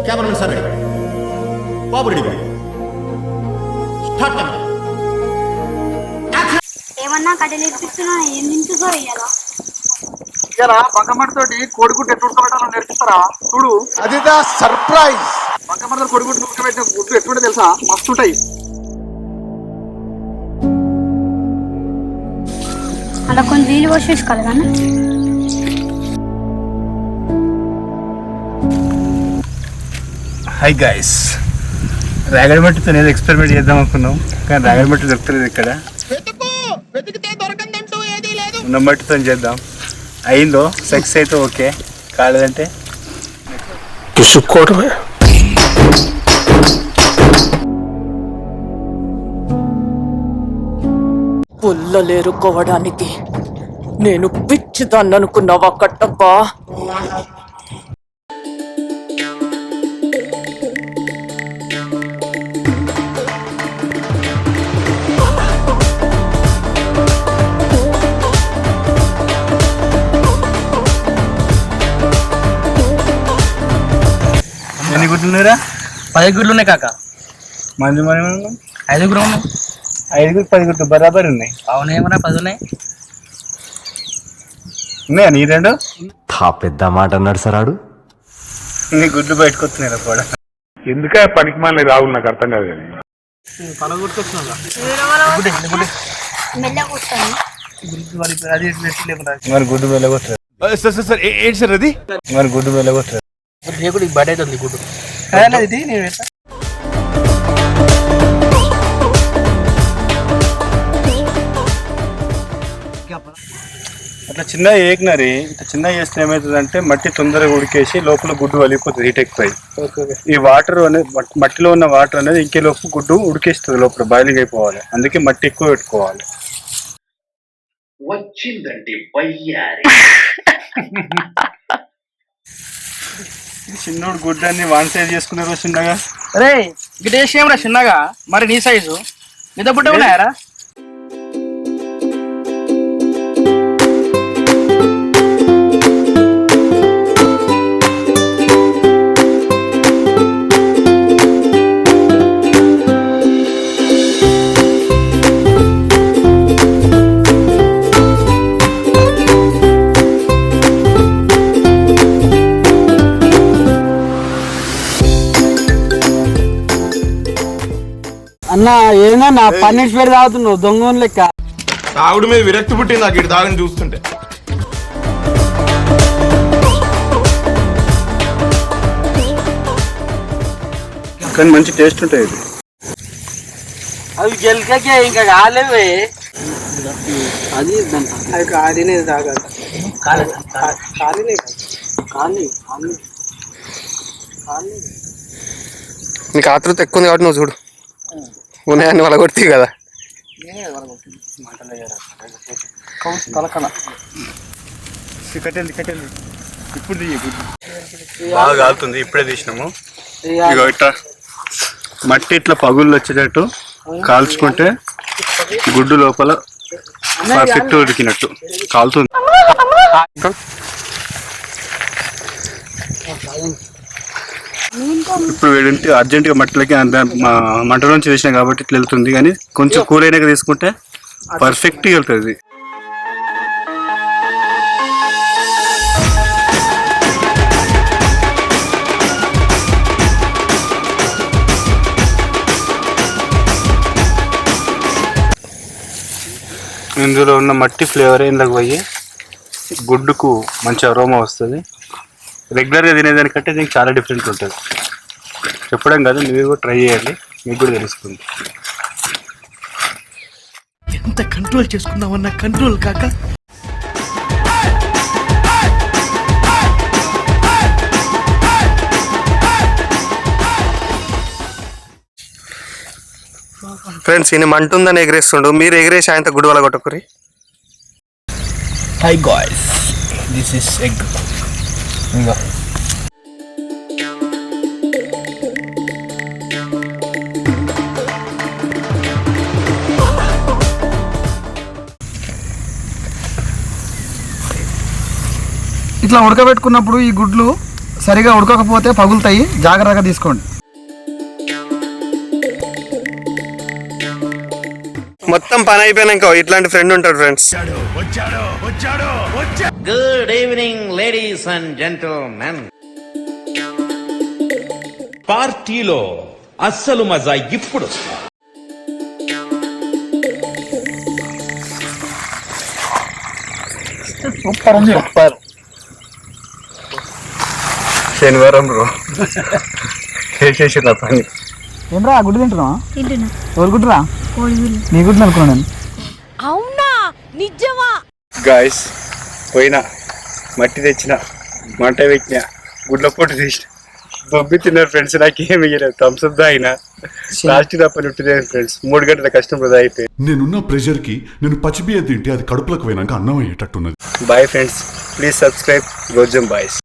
Cameramen sir ready, బాబు ready, start camera. ఏమన్నా కట్టెలు ఇప్పిస్తున్నా ఏం తింటుందో ఇయ్యాలా ఇలా బంకమట్టితోటి కోడిగుడ్డు ఎట్లా ఉడకబెట్టాలో నేర్పిస్తారా చూడు. అదిదా సర్ప్రైజ్. బంకమట్టితో కోడిగుడ్డు ఉడకబెట్టిన గుడ్లు ఎట్లుంటే తెలుసా, మస్తు ఉంటాయి. అలా కొన్ని నీళ్ళు పోసేసుకోవాలి కానీ. హాయ్ గైస్, రాగడి మట్టితో నేను ఎక్స్పెరిమెంట్ చేద్దాం అనుకున్నాం, కానీ రాగడి మట్టి దొరుకుతలేదు ఇక్కడ. ఉన్న మట్టితో చేద్దాం. అయిందో సెక్స్ అయితే ఓకే, కాలేదంటే పుసుక్కోవడమే. పుల్లలేరుకోవడానికి నేను పిచ్చిదాన్ని అనుకున్నావా కట్టప్పా? ఎన్ని గుడ్లు ఉన్నారా? 10 గుడ్లు ఉన్నాయి కాక. మంది మరి 5 గుడ్లు ఉన్నాయి. 5 గుడ్లు 10 గుడ్లు బరాబర్ ఉన్నాయి. అవునేమన్నా 10 ఉన్నాయి. ఉన్నాయా నీ రెండు? పెద్ద మాట అన్నాడు సార్ ఆడు. నీ గుడ్లు బయటకు వస్తున్నాయి కూడా. ఎందుకే పనికి మాలి రాహుల్, నాకు అర్థం కాదు. కానీ మరి గుడ్డు వెళ్ళగొట్టారు. సార్ ఏంటి సార్ అది? మరి గుడ్డు వెళ్ళగొట్టారు. రేకుడికి బయట అవుతుంది గుడ్డు. ఇది నేను వేస్తా. అట్లా చిన్నగా ఏకినారి, ఇట్లా చిన్నగా చేస్తే ఏమవుతుంది అంటే మట్టి తొందరగా ఉడికేసి లోపల గుడ్డు వలిగిపోతుంది హీట్ ఎక్కువ. ఈ వాటర్ అనేది మట్టిలో ఉన్న వాటర్ అనేది ఇంకే లోపు గుడ్డు ఉడికేస్తుంది, లోపల బాయిలింగ్ అయిపోవాలి. అందుకే మట్టి ఎక్కువ పెట్టుకోవాలి. వచ్చిందండి చిన్నోడు గుడ్డాన్ని వన్ సైజ్ చేసుకున్నారు చిన్నగా. అరే గిట్ వేసేమరా చిన్నగా, మరి నీ సైజు మీద బుట్ట ఉన్నాయారా? అన్న ఏదైనా నా పన్నీర్ పేరు తాగుతున్నావు దొంగ లెక్క. తాగుడు మీద విరక్తి పుట్టింది నాకు ఇటు తాగని చూస్తుంటే. కానీ మంచి టేస్ట్ ఉంటాయి ఇది. అవి గెలకే ఇంకా కాలేవే. అది అది కాలినే తాగాలి. నీకు ఆతృత ఎక్కువ ఉంది కాబట్టి నువ్వు చూడు, ఉన్నాయని వాళ్ళ కొడుతుంది కదా. ఇప్పుడు బాగా కాలుతుంది, ఇప్పుడే తీసినాము. ఇక ఇట్లా మట్టి ఇట్లా పగుళ్ళు వచ్చేటట్టు కాల్చుకుంటే గుడ్డు లోపల పర్ఫెక్ట్ ఉడికినట్టు కాలుతుంది. ఇప్పుడు వేడింటి అర్జెంటుగా మట్టిలోకి మంట నుంచి వేసినా కాబట్టి ఇట్లా వెళ్తుంది, కానీ కొంచెం కూల్ అయినాక తీసుకుంటే పర్ఫెక్ట్గా వెళ్తుంది. ఇందులో ఉన్న మట్టి ఫ్లేవర్ ఇందాక పోయి గుడ్డుకు మంచి అరోమా వస్తుంది. రెగ్యులర్గా తినేదానికంటే దీనికి చాలా డిఫరెంట్ ఉంటుంది. చెప్పడం కాదు, మీరు కూడా ట్రై చేయండి, మీకు కూడా తెలుస్తుంది. ఎంత కంట్రోల్ చేసుకుందామన్నా కంట్రోల్ కాక. ఫ్రెండ్స్ ఈయన మంటుందని ఎగరేస్తుండు, మీరు ఎగరేసి ఆయనతో గుడి వల్ల కొట్టకురి. Hi guys, this is egg. ఇంకా ఇట్లా ఉడకబెట్టుకున్నప్పుడు ఈ గుడ్లు సరిగా ఉడకకపోతే పగులుతాయి, జాగ్రత్తగా తీసుకోండి. మొత్తం పని అయిపోయినాక ఇట్లాంటి ఫ్రెండ్ ఉంటాడు friends. Good evening ladies and gentlemen. పార్టీలో అస్సలు మజా ఇప్పుడు. సూపర్ ఉంది. సూపర్. శనివారం బ్రో చేసేసి నా పని. ఏమరా గుడ్డు తింటున్నావా? తింటున్నా. ఎవరు గుడ్డురా? కోడిగుడ్లు. నీ గుడ్డు అనుకున్నాను నేను. అవునా నిజమా? గాయస్ పోయినా మట్టి తెచ్చిన, మంట పెట్టిన, గుడ్ల పొట్టు తీసిన, దొబ్బి తిన్నారు ఫ్రెండ్స్. నాకేమి థమ్స్అప్ తాగిన, లాస్ట్ తప్పని ఉంటుంది ఫ్రెండ్స్. 3 గంటల కష్టం వృధా అయిపోయి. నేనున్న ప్రెషర్ కి నేను పచ్చిబియ్యం తింటే అది కడుపులోకి పోయినాక అన్నం అయ్యేటట్టున్నది. బాయ్ ఫ్రెండ్స్, ప్లీజ్ సబ్స్క్రైబ్ రోజం బాయ్స్.